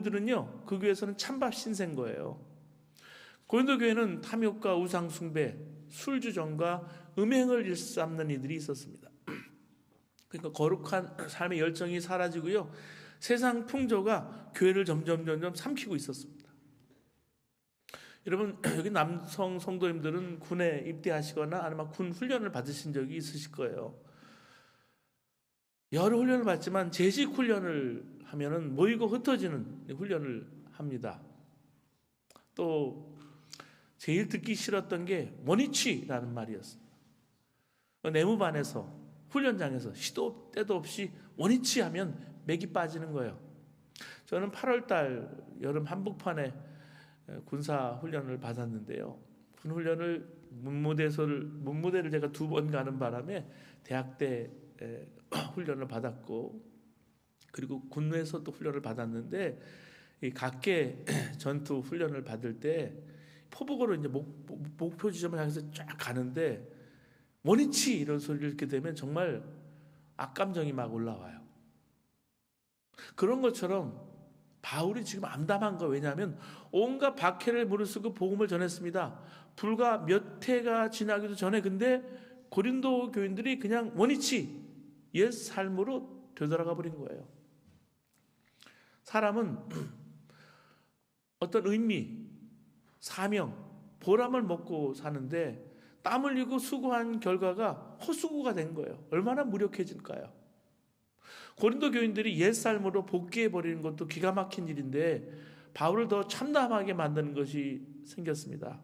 들은요, 그 교회에서는 찬밥 신세인 거예요. 고린도 교회는 탐욕과 우상 숭배, 술주정과 음행을 일삼는 이들이 있었습니다. 그러니까 거룩한 삶의 열정이 사라지고요, 세상 풍조가 교회를 점점 삼키고 있었습니다. 여러분, 여기 남성 성도님들은 군에 입대하시거나 아니면 군 훈련을 받으신 적이 있으실 거예요. 여러 훈련을 받지만 제식 훈련을 하면은 모이고 흩어지는 훈련을 합니다. 또 제일 듣기 싫었던 게 원위치라는 말이었습니다. 내무반에서 훈련장에서 시도 때도 없이 원위치하면 맥이 빠지는 거예요. 저는 8월달 여름 한복판에 군사 훈련을 받았는데요. 군 훈련을 문무대를 제가 2번 가는 바람에 대학 때 훈련을 받았고, 그리고 군에서 또 훈련을 받았는데, 이 각계 전투 훈련을 받을 때 포복으로 이제 목표 지점을 향해서 쫙 가는데 원위치 이런 소리를 듣게 되면 정말 악감정이 막 올라와요. 그런 것처럼 바울이 지금 암담한 거, 왜냐하면 온갖 박해를 무릅쓰고 복음을 전했습니다. 불과 몇 해가 지나기도 전에 근데 고린도 교인들이 그냥 원위치 옛 삶으로 되돌아가 버린 거예요. 사람은 어떤 의미, 사명, 보람을 먹고 사는데 땀 흘리고 수고한 결과가 헛수고가 된 거예요. 얼마나 무력해질까요? 고린도 교인들이 옛 삶으로 복귀해 버리는 것도 기가 막힌 일인데 바울을 더 참담하게 만드는 것이 생겼습니다.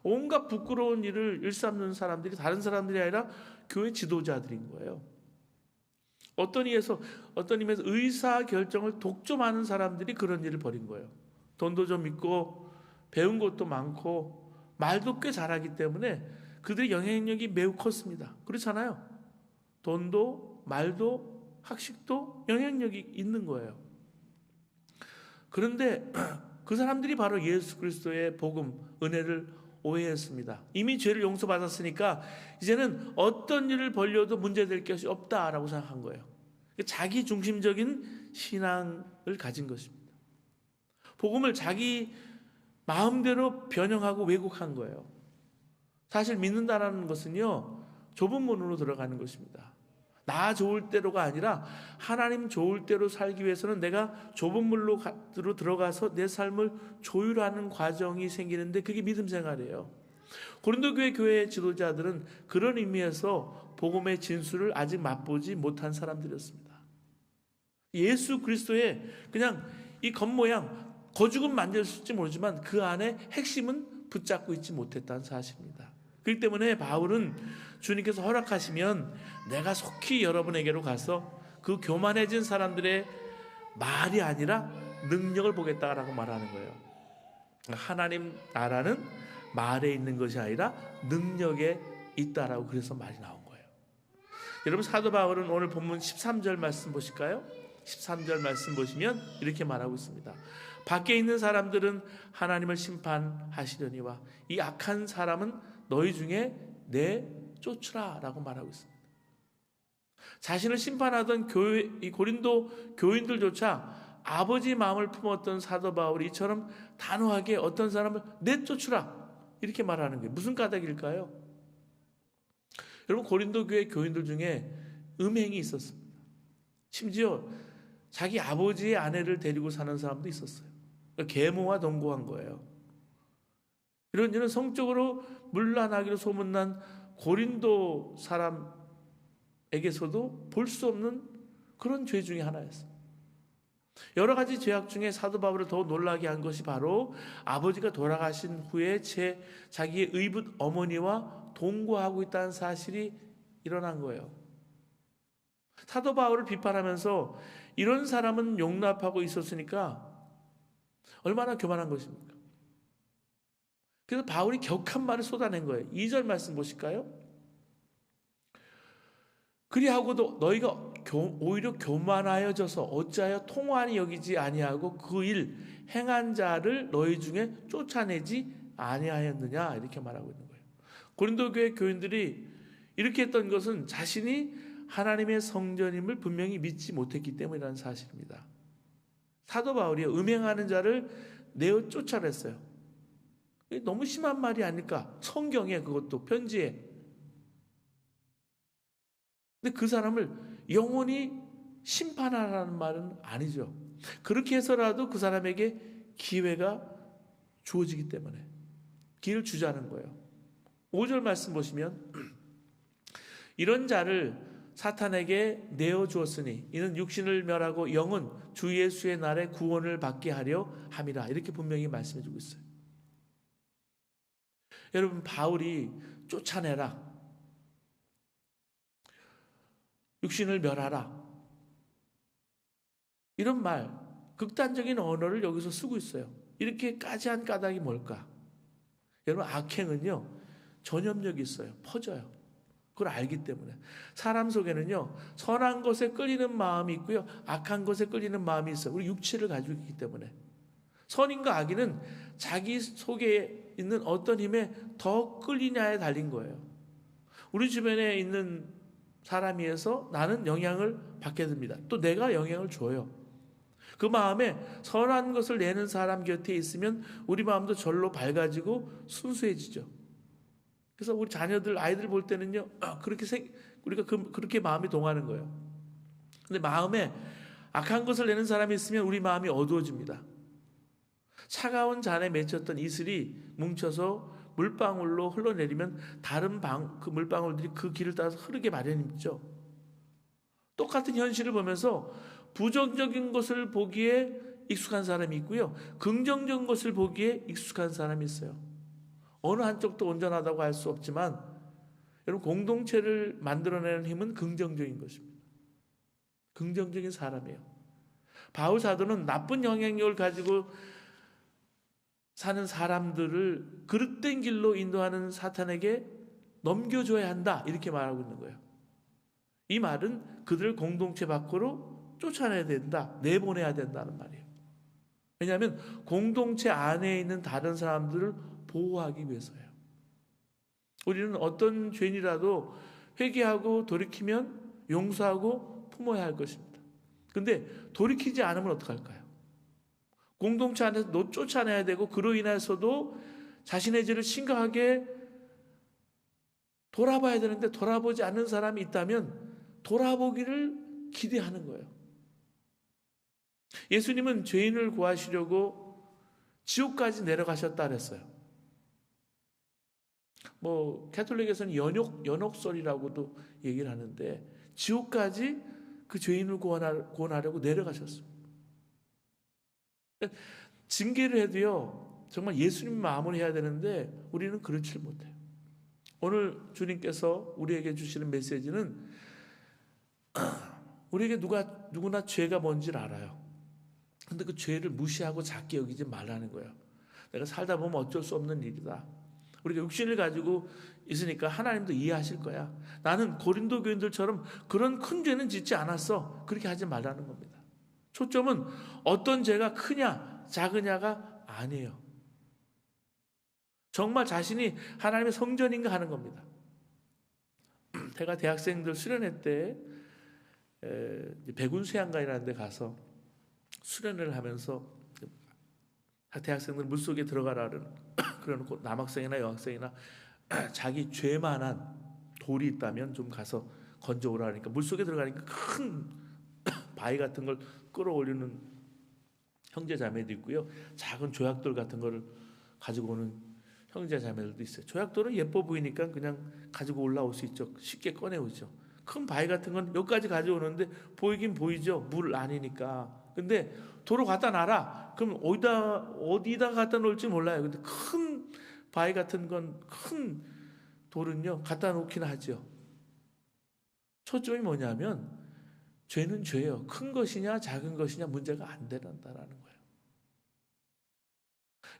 온갖 부끄러운 일을 일삼는 사람들이 다른 사람들이 아니라 교회 지도자들인 거예요. 어떤 의미에서 의사 결정을 독점하는 사람들이 그런 일을 벌인 거예요. 돈도 좀 있고 배운 것도 많고 말도 꽤 잘하기 때문에 그들의 영향력이 매우 컸습니다. 그렇잖아요. 돈도 말도 학식도 영향력이 있는 거예요. 그런데 그 사람들이 바로 예수 그리스도의 복음, 은혜를 오해했습니다. 이미 죄를 용서받았으니까 이제는 어떤 일을 벌려도 문제될 것이 없다라고 생각한 거예요. 자기 중심적인 신앙을 가진 것입니다. 복음을 자기 마음대로 변형하고 왜곡한 거예요. 사실 믿는다라는 것은요, 좁은 문으로 들어가는 것입니다. 나 좋을 대로가 아니라 하나님 좋을 대로 살기 위해서는 내가 좁은 물로 들어가서 내 삶을 조율하는 과정이 생기는데 그게 믿음 생활이에요. 고린도 교회 지도자들은 그런 의미에서 복음의 진수를 아직 맛보지 못한 사람들이었습니다. 예수 그리스도의 그냥 이 겉모양, 거죽은 만졌을지 모르지만 그 안에 핵심은 붙잡고 있지 못했다는 사실입니다. 그렇기 때문에 바울은 주님께서 허락하시면 내가 속히 여러분에게로 가서 그 교만해진 사람들의 말이 아니라 능력을 보겠다라고 말하는 거예요. 하나님 나라는 말에 있는 것이 아니라 능력에 있다라고 그래서 말이 나온 거예요. 여러분, 사도 바울은 오늘 본문 13절 말씀 보실까요? 13절 말씀 보시면 이렇게 말하고 있습니다. 밖에 있는 사람들은 하나님을 심판하시려니와 이 악한 사람은 너희 중에 내쫓으라 라고 말하고 있습니다. 자신을 심판하던 이 고린도 교인들조차 아버지 마음을 품었던 사도 바울이 이처럼 단호하게 어떤 사람을 내쫓으라 이렇게 말하는 거예요. 무슨 까닭일까요? 여러분, 고린도 교회 교인들 중에 음행이 있었습니다. 심지어 자기 아버지의 아내를 데리고 사는 사람도 있었어요. 계모와 동거한 거예요. 이런 성적으로 문란하기로 소문난 고린도 사람에게서도 볼 수 없는 그런 죄 중에 하나였어요. 여러 가지 죄악 중에 사도 바울을 더 놀라게 한 것이 바로 아버지가 돌아가신 후에 자기의 의붓 어머니와 동거하고 있다는 사실이 일어난 거예요. 사도 바울을 비판하면서 이런 사람은 용납하고 있었으니까 얼마나 교만한 것입니까? 그래서 바울이 격한 말을 쏟아낸 거예요. 2절 말씀 보실까요? 그리하고도 너희가 오히려 교만하여져서 어찌하여 통화하니 여기지 아니하고 그 일 행한 자를 너희 중에 쫓아내지 아니하였느냐 이렇게 말하고 있는 거예요. 고린도 교회 교인들이 이렇게 했던 것은 자신이 하나님의 성전임을 분명히 믿지 못했기 때문이라는 사실입니다. 사도 바울이 음행하는 자를 내어 쫓아냈어요. 너무 심한 말이 아닐까? 성경에, 그것도 편지에. 근데 그 사람을 영원히 심판하라는 말은 아니죠. 그렇게 해서라도 그 사람에게 기회가 주어지기 때문에 기회를 주자는 거예요. 5절 말씀 보시면 이런 자를 사탄에게 내어주었으니 이는 육신을 멸하고 영은 주 예수의 날에 구원을 받게 하려 함이라. 이렇게 분명히 말씀해 주고 있어요. 여러분, 바울이 쫓아내라, 육신을 멸하라, 이런 말, 극단적인 언어를 여기서 쓰고 있어요. 이렇게까지 한 까닭이 뭘까? 여러분, 악행은요 전염력이 있어요. 퍼져요. 그걸 알기 때문에. 사람 속에는요 선한 것에 끌리는 마음이 있고요 악한 것에 끌리는 마음이 있어요. 우리 육체를 가지고 있기 때문에. 선인과 악인은 자기 속에 있는 어떤 힘에 더 끌리냐에 달린 거예요. 우리 주변에 있는 사람에 의해서 나는 영향을 받게 됩니다. 또 내가 영향을 줘요. 그 마음에 선한 것을 내는 사람 곁에 있으면 우리 마음도 절로 밝아지고 순수해지죠. 그래서 우리 자녀들, 아이들 볼 때는요, 우리가 그렇게 마음이 동하는 거예요. 근데 마음에 악한 것을 내는 사람이 있으면 우리 마음이 어두워집니다. 차가운 잔에 맺혔던 이슬이 뭉쳐서 물방울로 흘러내리면 다른 그 물방울들이 그 길을 따라서 흐르게 마련이죠. 똑같은 현실을 보면서 부정적인 것을 보기에 익숙한 사람이 있고요, 긍정적인 것을 보기에 익숙한 사람이 있어요. 어느 한쪽도 온전하다고 할 수 없지만 여러분, 공동체를 만들어내는 힘은 긍정적인 것입니다. 긍정적인 사람이에요. 바울 사도는 나쁜 영향력을 가지고 사는 사람들을 그릇된 길로 인도하는 사탄에게 넘겨줘야 한다, 이렇게 말하고 있는 거예요. 이 말은 그들을 공동체 밖으로 쫓아내야 된다, 내보내야 된다는 말이에요. 왜냐하면 공동체 안에 있는 다른 사람들을 보호하기 위해서예요. 우리는 어떤 죄인이라도 회개하고 돌이키면 용서하고 품어야 할 것입니다. 그런데 돌이키지 않으면 어떡할까요? 공동체 안에서 쫓아내야 되고, 그로 인해서도 자신의 죄를 심각하게 돌아봐야 되는데 돌아보지 않는 사람이 있다면 돌아보기를 기대하는 거예요. 예수님은 죄인을 구하시려고 지옥까지 내려가셨다 그랬어요. 가톨릭에서는 연옥설이라고도 얘기를 하는데, 지옥까지 그 죄인을 구원하려고 내려가셨어요. 징계를 해도요 정말 예수님 마음으로 해야 되는데 우리는 그렇지 못해요. 오늘 주님께서 우리에게 주시는 메시지는 우리에게 누구나 죄가 뭔지를 알아요. 근데 그 죄를 무시하고 작게 여기지 말라는 거예요. 내가 살다 보면 어쩔 수 없는 일이다. 우리가 육신을 가지고 있으니까 하나님도 이해하실 거야. 나는 고린도 교인들처럼 그런 큰 죄는 짓지 않았어. 그렇게 하지 말라는 겁니다. 초점은 어떤 죄가 크냐 작으냐가 아니에요. 정말 자신이 하나님의 성전인가 하는 겁니다. 제가 대학생들 수련회 때 백운수양관이라는 데 가서 수련회를 하면서 대학생들 물속에 들어가라는 그러놓고 남학생이나 여학생이나 자기 죄만한 돌이 있다면 좀 가서 건져오라 하니까, 물속에 들어가니까 큰 바위 같은 걸 끌어올리는 형제 자매도 있고요, 작은 조약돌 같은 거를 가지고 오는 형제 자매들도 있어요. 조약돌은 예뻐 보이니까 그냥 가지고 올라올 수 있죠. 쉽게 꺼내오죠. 큰 바위 같은 건 여기까지 가져오는데 보이긴 보이죠, 물 아니니까. 근데 도로 갖다 놔라 그럼 어디다 갖다 놓을지 몰라요. 근데 큰 바위 같은 건, 큰 돌은요 갖다 놓긴 하죠. 초점이 뭐냐면 죄는 죄예요. 큰 것이냐 작은 것이냐 문제가 안 된다라는 거예요.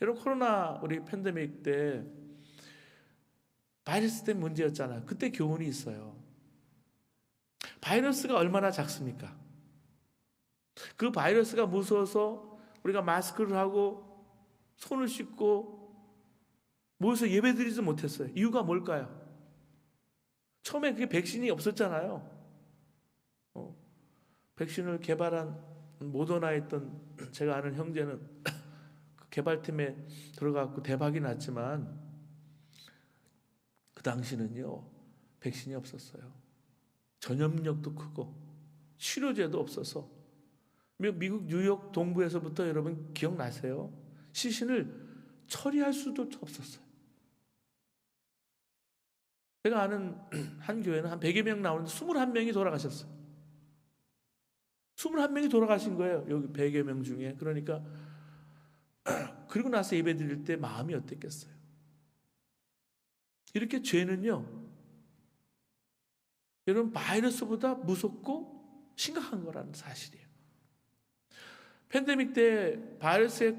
여러분, 코로나 우리 팬데믹 때 바이러스 때문에 문제였잖아요. 그때 교훈이 있어요. 바이러스가 얼마나 작습니까? 그 바이러스가 무서워서 우리가 마스크를 하고 손을 씻고 모여서 예배드리지 못했어요. 이유가 뭘까요? 처음에 그게 백신이 없었잖아요. 백신을 개발한 모더나했던 제가 아는 형제는 그 개발팀에 들어가고 대박이 났지만 그 당시는요 백신이 없었어요. 전염력도 크고 치료제도 없어서 미국 뉴욕 동부에서부터 여러분 기억나세요? 시신을 처리할 수도 없었어요. 제가 아는 한 교회는 한 100여 명 나오는데 21명이 돌아가셨어요. 21명이 돌아가신 거예요. 여기 100여 명 중에. 그러니까 그리고 나서 예배 드릴 때 마음이 어땠겠어요? 이렇게 죄는요, 여러분 바이러스보다 무섭고 심각한 거라는 사실이에요. 팬데믹 때 바이러스에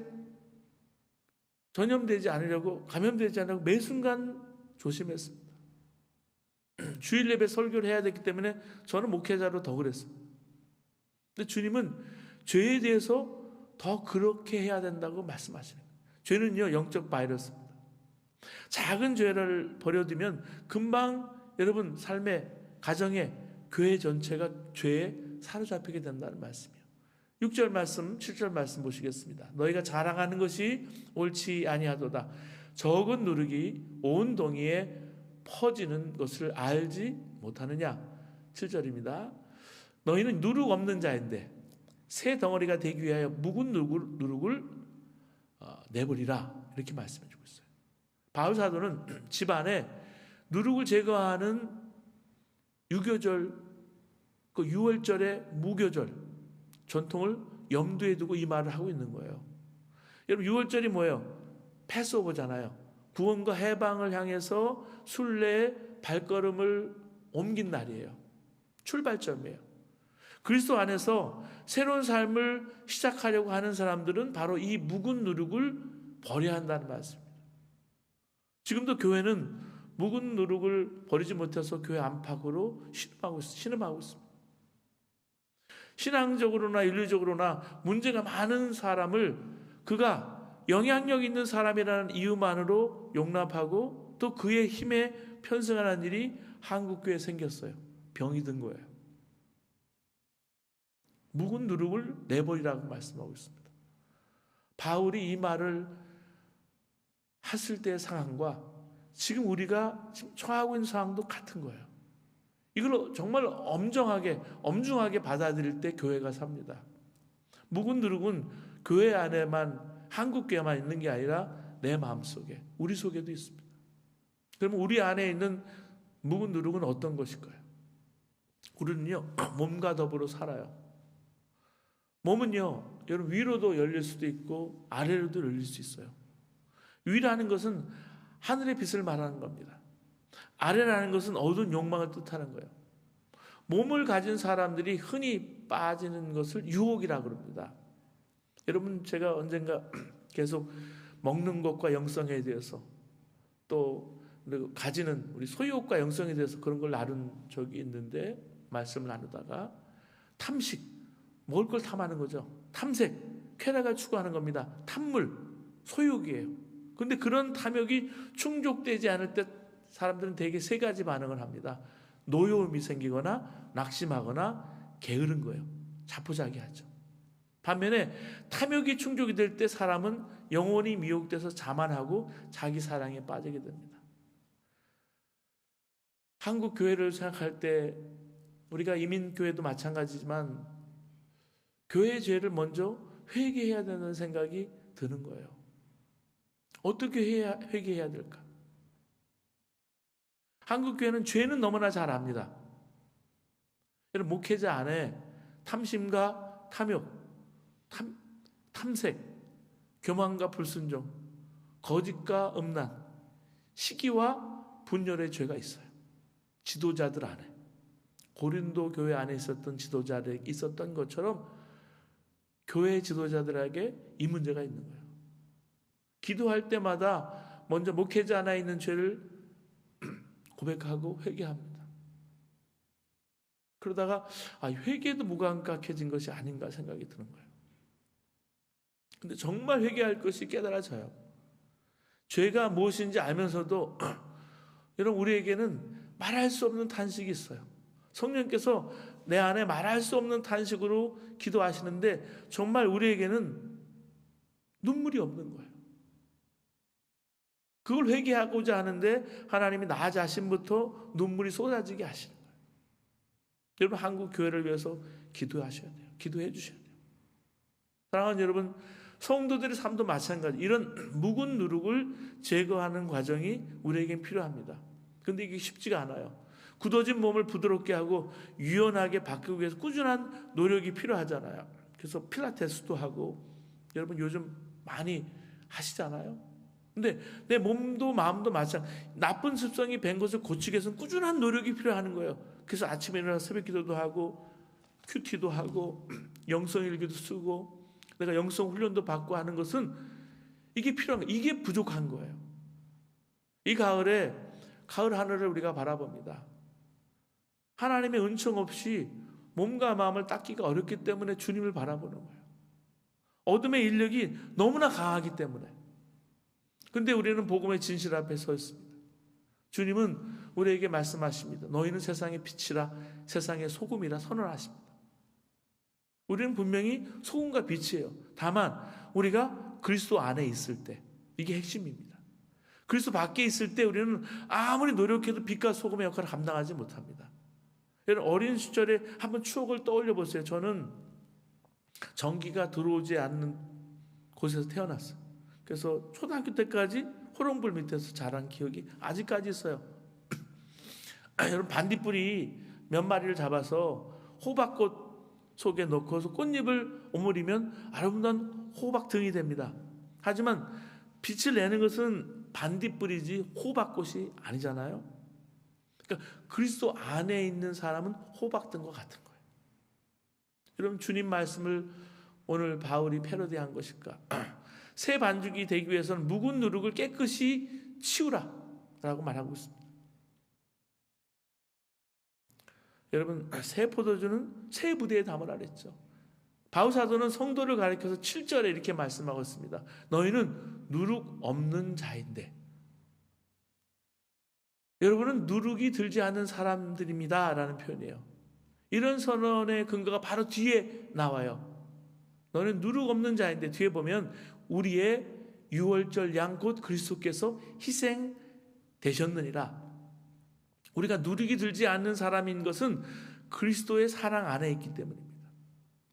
전염되지 않으려고, 감염되지 않으려고 매 순간 조심했습니다. 주일 예배 설교를 해야 됐기 때문에 저는 목회자로 더 그랬어요. 근데 주님은 죄에 대해서 더 그렇게 해야 된다고 말씀하시는 거예요. 죄는요 영적 바이러스입니다. 작은 죄를 버려두면 금방 여러분 삶의 가정에 교회 전체가 죄에 사로잡히게 된다는 말씀이에요. 6절 말씀 7절 말씀 보시겠습니다. 너희가 자랑하는 것이 옳지 아니하도다. 적은 누룩이 온 동이에 퍼지는 것을 알지 못하느냐. 7절입니다. 너희는 누룩 없는 자인데 새 덩어리가 되기 위하여 묵은 누룩을 내버리라. 이렇게 말씀해 주고 있어요. 바울 사도는 집안에 누룩을 제거하는 유교절, 그 6월절의 무교절 전통을 염두에 두고 이 말을 하고 있는 거예요. 여러분 6월절이 뭐예요? 패스오버잖아요. 구원과 해방을 향해서 순례의 발걸음을 옮긴 날이에요. 출발점이에요. 그리스도 안에서 새로운 삶을 시작하려고 하는 사람들은 바로 이 묵은 누룩을 버려야 한다는 말씀입니다. 지금도 교회는 묵은 누룩을 버리지 못해서 교회 안팎으로 신음하고 있습니다. 신앙적으로나 윤리적으로나 문제가 많은 사람을 그가 영향력 있는 사람이라는 이유만으로 용납하고 또 그의 힘에 편승하는 일이 한국교회에 생겼어요. 병이 든 거예요. 묵은 누룩을 내버리라고 말씀하고 있습니다. 바울이 이 말을 했을 때의 상황과 지금 우리가 지금 처하고 있는 상황도 같은 거예요. 이걸 정말 엄중하게 받아들일 때 교회가 삽니다. 묵은 누룩은 교회 안에만, 한국교회만 있는 게 아니라 내 마음속에, 우리 속에도 있습니다. 그러면 우리 안에 있는 묵은 누룩은 어떤 것일까요? 우리는요 몸과 더불어 살아요. 몸은요 여러분 위로도 열릴 수도 있고 아래로도 열릴 수 있어요. 위라는 것은 하늘의 빛을 말하는 겁니다. 아래라는 것은 어두운 욕망을 뜻하는 거예요. 몸을 가진 사람들이 흔히 빠지는 것을 유혹이라고 그럽니다. 여러분 제가 언젠가 계속 먹는 것과 영성에 대해서 또 가지는 우리 소유욕과 영성에 대해서 그런 걸 나눈 적이 있는데 말씀을 나누다가 탐식, 먹을 걸 탐하는 거죠. 탐색, 쾌락을 추구하는 겁니다. 탐물, 소유욕이에요. 그런데 그런 탐욕이 충족되지 않을 때 사람들은 대개 세 가지 반응을 합니다. 노여움이 생기거나 낙심하거나 게으른 거예요. 자포자기하죠. 반면에 탐욕이 충족이 될 때 사람은 영원히 미혹돼서 자만하고 자기 사랑에 빠지게 됩니다. 한국 교회를 생각할 때 우리가 이민교회도 마찬가지지만 교회의 죄를 먼저 회개해야 되는 생각이 드는 거예요. 어떻게 회개해야 될까? 한국 교회는 죄는 너무나 잘 압니다. 여러분 목회자 안에 탐심과 탐욕, 탐색, 교만과 불순종, 거짓과 음란, 시기와 분열의 죄가 있어요. 지도자들 안에, 고린도 교회 안에 있었던 지도자들에게 있었던 것처럼 교회 지도자들에게 이 문제가 있는 거예요. 기도할 때마다 먼저 목회자 안에 있는 죄를 고백하고 회개합니다. 그러다가 회개도 무감각해진 것이 아닌가 생각이 드는 거예요. 근데 정말 회개할 것이 깨달아져요. 죄가 무엇인지 알면서도 여러분 우리에게는 말할 수 없는 탄식이 있어요. 성령께서 내 안에 말할 수 없는 탄식으로 기도하시는데 정말 우리에게는 눈물이 없는 거예요. 그걸 회개하고자 하는데 하나님이 나 자신부터 눈물이 쏟아지게 하시는 거예요. 여러분, 한국 교회를 위해서 기도하셔야 돼요. 기도해 주셔야 돼요. 사랑하는 여러분, 성도들의 삶도 마찬가지. 이런 묵은 누룩을 제거하는 과정이 우리에겐 필요합니다. 그런데 이게 쉽지가 않아요. 굳어진 몸을 부드럽게 하고 유연하게 바꾸기 위해서 꾸준한 노력이 필요하잖아요. 그래서 필라테스도 하고 여러분 요즘 많이 하시잖아요. 근데 내 몸도 마음도 마찬가지. 나쁜 습성이 밴 것을 고치기 위해서는 꾸준한 노력이 필요한 거예요. 그래서 아침에 일어나 새벽 기도도 하고 큐티도 하고 영성일기도 쓰고 내가 영성 훈련도 받고 하는 것은 이게 필요한 거예요. 이게 부족한 거예요. 이 가을에 가을 하늘을 우리가 바라봅니다. 하나님의 은총 없이 몸과 마음을 닦기가 어렵기 때문에 주님을 바라보는 거예요. 어둠의 인력이 너무나 강하기 때문에. 그런데 우리는 복음의 진실 앞에 서 있습니다. 주님은 우리에게 말씀하십니다. 너희는 세상의 빛이라 세상의 소금이라 선언하십니다. 우리는 분명히 소금과 빛이에요. 다만 우리가 그리스도 안에 있을 때 이게 핵심입니다. 그리스도 밖에 있을 때 우리는 아무리 노력해도 빛과 소금의 역할을 감당하지 못합니다. 여러분, 어린 시절에 한번 추억을 떠올려 보세요. 저는 전기가 들어오지 않는 곳에서 태어났어요. 그래서 초등학교 때까지 호롱불 밑에서 자란 기억이 아직까지 있어요. 여러분, 반딧불이 몇 마리를 잡아서 호박꽃 속에 넣고서 꽃잎을 오므리면 아름다운 호박 등이 됩니다. 하지만 빛을 내는 것은 반딧불이지 호박꽃이 아니잖아요. 그러니까 그리스도 안에 있는 사람은 호박등과 같은 거예요. 여러분, 주님 말씀을 오늘 바울이 패러디한 것일까? 새 반죽이 되기 위해서는 묵은 누룩을 깨끗이 치우라 라고 말하고 있습니다. 여러분, 새 포도주는 새 부대에 담으라 그랬죠. 바울 사도는 성도를 가리켜서 7절에 이렇게 말씀하고 있습니다. 너희는 누룩 없는 자인데. 여러분은 누룩이 들지 않는 사람들입니다 라는 표현이에요. 이런 선언의 근거가 바로 뒤에 나와요. 너는 누룩 없는 자인데, 뒤에 보면 우리의 유월절 양 곧 그리스도께서 희생되셨느니라. 우리가 누룩이 들지 않는 사람인 것은 그리스도의 사랑 안에 있기 때문입니다.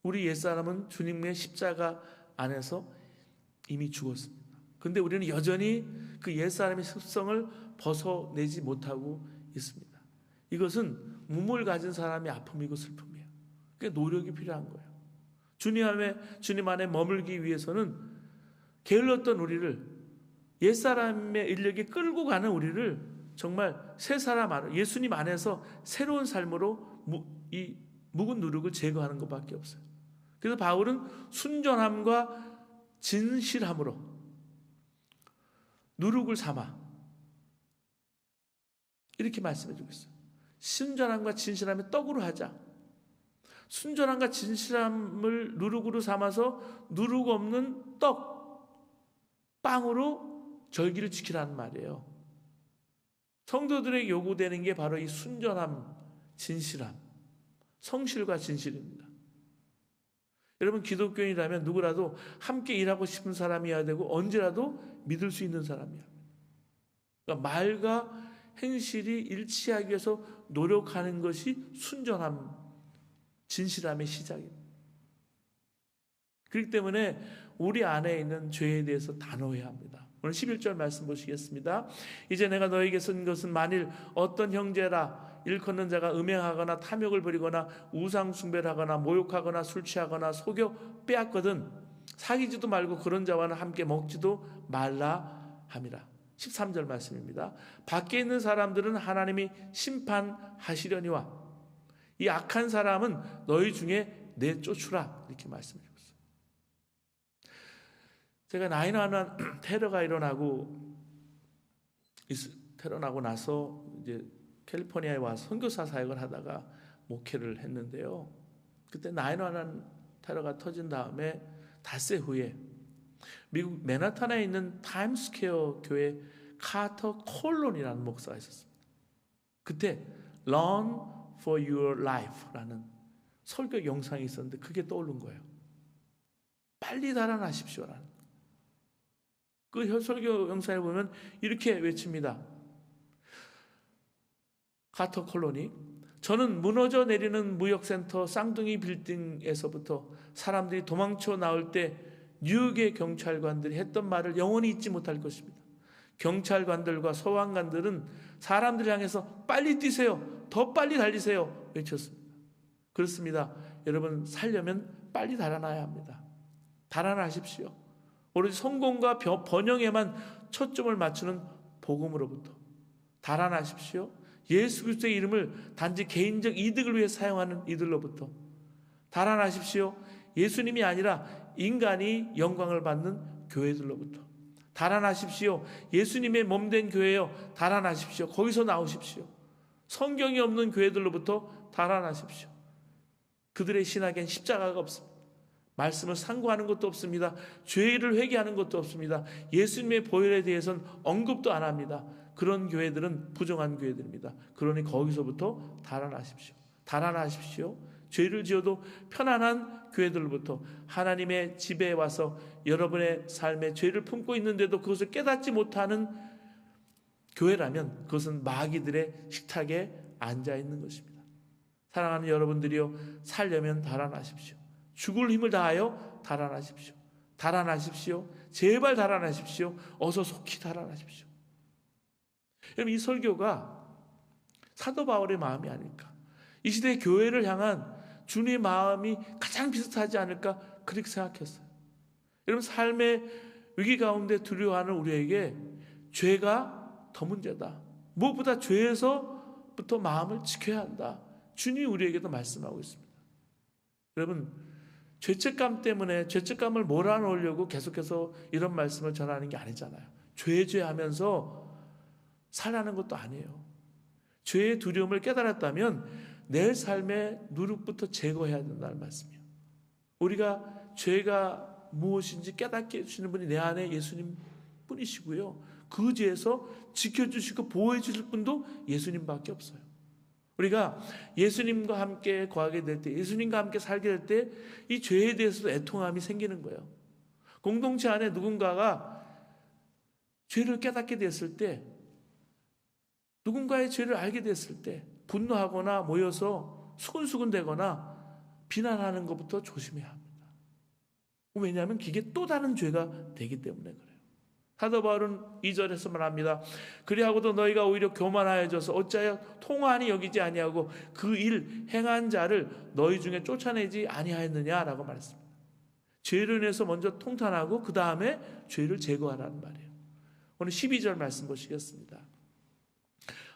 우리 옛사람은 주님의 십자가 안에서 이미 죽었습니다. 그런데 우리는 여전히 그 옛사람의 습성을 벗어내지 못하고 있습니다. 이것은 몸을 가진 사람의 아픔이고 슬픔이에요. 그게 노력이 필요한 거예요. 주님 안에 머물기 위해서는 게을렀던 우리를, 옛사람의 인력이 끌고 가는 우리를 정말 새 사람 안에, 예수님 안에서 새로운 삶으로 이 묵은 누룩을 제거하는 것밖에 없어요. 그래서 바울은 순전함과 진실함으로 누룩을 삼아 이렇게 말씀해 주고 있어요. 순전함과 진실함의 떡으로 하자. 순전함과 진실함을 누룩으로 삼아서 누룩 없는 떡, 빵으로 절기를 지키라는 말이에요. 성도들에게 요구되는 게 바로 이 순전함, 진실함, 성실과 진실입니다. 여러분, 기독교인이라면 누구라도 함께 일하고 싶은 사람이어야 되고 언제라도 믿을 수 있는 사람이야. 그러니까 말과 행실이 일치하기 위해서 노력하는 것이 순전함, 진실함의 시작입니다. 그렇기 때문에 우리 안에 있는 죄에 대해서 단호해야 합니다. 오늘 11절 말씀 보시겠습니다. 이제 내가 너에게 쓴 것은 만일 어떤 형제라 일컫는 자가 음행하거나 탐욕을 부리거나 우상 숭배를 하거나 모욕하거나 술 취하거나 속여 빼앗거든 사귀지도 말고 그런 자와는 함께 먹지도 말라 함이라. 13절 말씀입니다. 밖에 있는 사람들은 하나님이 심판하시려니와 이 악한 사람은 너희 중에 내쫓으라 이렇게 말씀해 주셨어요. 제가 9/11 테러가 일어나고 나서 이제 캘리포니아에 와서 선교사 사역을 하다가 목회를 했는데요. 그때 9/11 테러가 터진 다음에 닷새 후에 미국 맨하탄에 있는 타임스퀘어 교회 카터 콜론이라는 목사가 있었습니다. 그때 Run for your life라는 설교 영상이 있었는데 그게 떠오른 거예요. 빨리 달아나십시오라는. 그 설교 영상을 보면 이렇게 외칩니다. 카터 콜론이, 저는 무너져 내리는 무역센터 쌍둥이 빌딩에서부터 사람들이 도망쳐 나올 때 뉴욕의 경찰관들이 했던 말을 영원히 잊지 못할 것입니다. 경찰관들과 소방관들은 사람들을 향해서 빨리 뛰세요, 더 빨리 달리세요 외쳤습니다. 그렇습니다. 여러분, 살려면 빨리 달아나야 합니다. 달아나십시오. 오로지 성공과 번영에만 초점을 맞추는 복음으로부터 달아나십시오. 예수 그리스도의 이름을 단지 개인적 이득을 위해 사용하는 이들로부터 달아나십시오. 예수님이 아니라 인간이 영광을 받는 교회들로부터 달아나십시오. 예수님의 몸된 교회여 달아나십시오. 거기서 나오십시오. 성경이 없는 교회들로부터 달아나십시오. 그들의 신학엔 십자가가 없습니다. 말씀을 상고하는 것도 없습니다. 죄를 회개하는 것도 없습니다. 예수님의 보혈에 대해서는 언급도 안 합니다. 그런 교회들은 부정한 교회들입니다. 그러니 거기서부터 달아나십시오. 달아나십시오. 죄를 지어도 편안한 교회들로부터 하나님의 집에 와서 여러분의 삶에 죄를 품고 있는데도 그것을 깨닫지 못하는 교회라면 그것은 마귀들의 식탁에 앉아 있는 것입니다. 사랑하는 여러분들이요, 살려면 달아나십시오. 죽을 힘을 다하여 달아나십시오. 달아나십시오. 제발 달아나십시오. 어서 속히 달아나십시오. 여러분, 이 설교가 사도 바울의 마음이 아닐까, 이 시대의 교회를 향한 주님의 마음이 가장 비슷하지 않을까, 그렇게 생각했어요. 여러분, 삶의 위기 가운데 두려워하는 우리에게 죄가 더 문제다. 무엇보다 죄에서부터 마음을 지켜야 한다. 주님이 우리에게도 말씀하고 있습니다. 여러분, 죄책감 때문에 죄책감을 몰아넣으려고 계속해서 이런 말씀을 전하는 게 아니잖아요. 죄하면서 살라는 것도 아니에요. 죄의 두려움을 깨달았다면 내 삶의 누룩부터 제거해야 된다는 말씀이에요. 우리가 죄가 무엇인지 깨닫게 해주시는 분이 내 안에 예수님 뿐이시고요, 그 죄에서 지켜주시고 보호해 주실 분도 예수님밖에 없어요. 우리가 예수님과 함께 거하게 될 때, 예수님과 함께 살게 될 때 이 죄에 대해서도 애통함이 생기는 거예요. 공동체 안에 누군가가 죄를 깨닫게 됐을 때, 누군가의 죄를 알게 됐을 때 분노하거나 모여서 수근수근대거나 비난하는 것부터 조심해야 합니다. 왜냐하면 그게 또 다른 죄가 되기 때문에 그래요. 사도 바울은 2절에서 말합니다. 그리하고도 너희가 오히려 교만하여져서 어찌하여 통하니 여기지 아니하고 그 일 행한 자를 너희 중에 쫓아내지 아니하였느냐라고 말했습니다. 죄를 인해서 먼저 통탄하고 그 다음에 죄를 제거하라는 말이에요. 오늘 12절 말씀 보시겠습니다.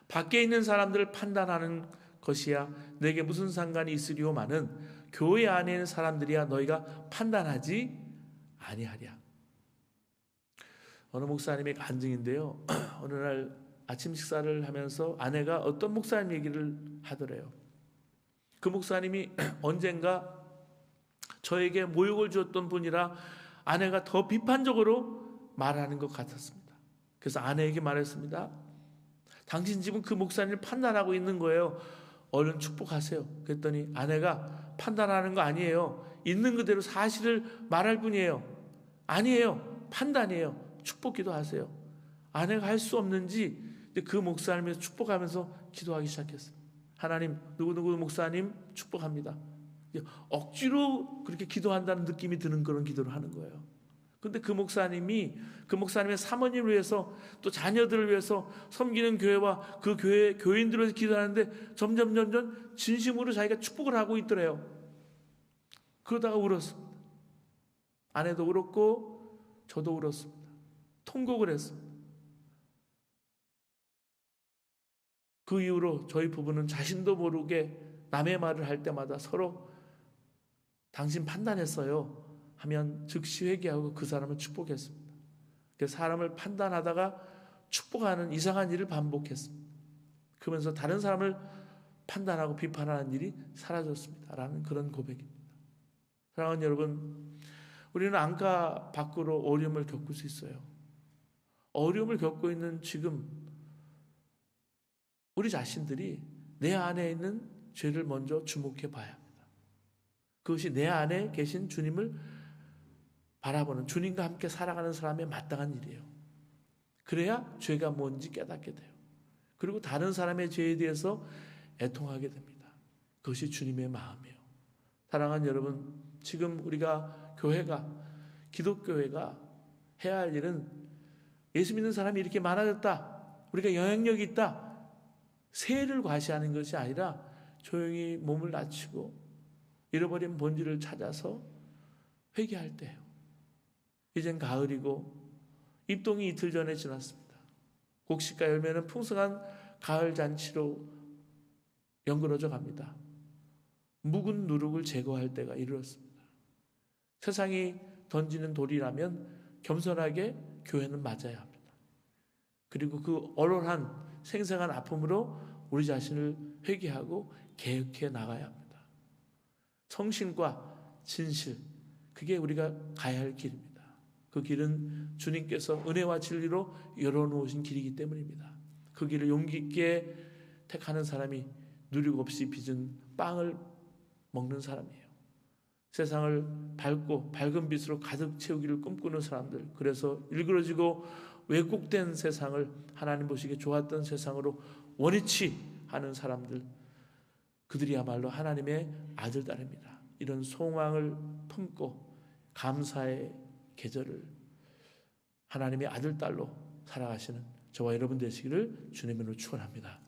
밖에 있는 사람들을 판단하는 것이야 내게 무슨 상관이 있으리오마는 교회 안에 있는 사람들이야 너희가 판단하지 아니하랴. 어느 목사님의 간증인데요, 어느 날 아침 식사를 하면서 아내가 어떤 목사님 얘기를 하더래요. 그 목사님이 언젠가 저에게 모욕을 주었던 분이라 아내가 더 비판적으로 말하는 것 같았습니다. 그래서 아내에게 말했습니다. 당신 집은 그 목사님을 판단하고 있는 거예요. 얼른 축복하세요. 그랬더니 아내가 판단하는 거 아니에요. 있는 그대로 사실을 말할 뿐이에요. 아니에요. 판단이에요. 축복 기도하세요. 아내가 할 수 없는지 그 목사님에서 축복하면서 기도하기 시작했어요. 하나님, 누구누구 목사님 축복합니다. 억지로 그렇게 기도한다는 느낌이 드는 그런 기도를 하는 거예요. 그런데 그 목사님이 그 목사님의 사모님을 위해서 또 자녀들을 위해서 섬기는 교회와 그 교회 교인들을 위해서 기도하는데 점점 진심으로 자기가 축복을 하고 있더래요. 그러다가 울었습니다. 아내도 울었고 저도 울었습니다. 통곡을 했습니다. 그 이후로 저희 부부는 자신도 모르게 남의 말을 할 때마다 서로 당신 판단했어요 하면 즉시 회개하고 그 사람을 축복했습니다. 그래서 사람을 판단하다가 축복하는 이상한 일을 반복했습니다. 그러면서 다른 사람을 판단하고 비판하는 일이 사라졌습니다. 라는 그런 고백입니다. 사랑하는 여러분, 우리는 안과 밖으로 어려움을 겪을 수 있어요. 어려움을 겪고 있는 지금 우리 자신들이 내 안에 있는 죄를 먼저 주목해 봐야 합니다. 그것이 내 안에 계신 주님을 바라보는, 주님과 함께 살아가는 사람의 마땅한 일이에요. 그래야 죄가 뭔지 깨닫게 돼요. 그리고 다른 사람의 죄에 대해서 애통하게 됩니다. 그것이 주님의 마음이에요. 사랑하는 여러분, 지금 우리가 기독교회가 해야 할 일은 예수 믿는 사람이 이렇게 많아졌다, 우리가 영향력이 있다, 세를 과시하는 것이 아니라 조용히 몸을 낮추고 잃어버린 본질을 찾아서 회개할 때예요. 이젠 가을이고 입동이 이틀 전에 지났습니다. 곡식과 열매는 풍성한 가을 잔치로 연그러져 갑니다. 묵은 누룩을 제거할 때가 이르렀습니다. 세상이 던지는 돌이라면 겸손하게 교회는 맞아야 합니다. 그리고 그 얼얼한 생생한 아픔으로 우리 자신을 회개하고 개혁해 나가야 합니다. 성신과 진실, 그게 우리가 가야 할 길입니다. 그 길은 주님께서 은혜와 진리로 열어놓으신 길이기 때문입니다. 그 길을 용기 있게 택하는 사람이 누룩 없이 빚은 빵을 먹는 사람이에요. 세상을 밝고 밝은 빛으로 가득 채우기를 꿈꾸는 사람들, 그래서 일그러지고 왜곡된 세상을 하나님 보시기에 좋았던 세상으로 원위치 하는 사람들, 그들이야말로 하나님의 아들, 딸입니다. 이런 소망을 품고 감사의 계절을 하나님의 아들, 딸로 살아가시는 저와 여러분 되시기를 주님으로 축원합니다.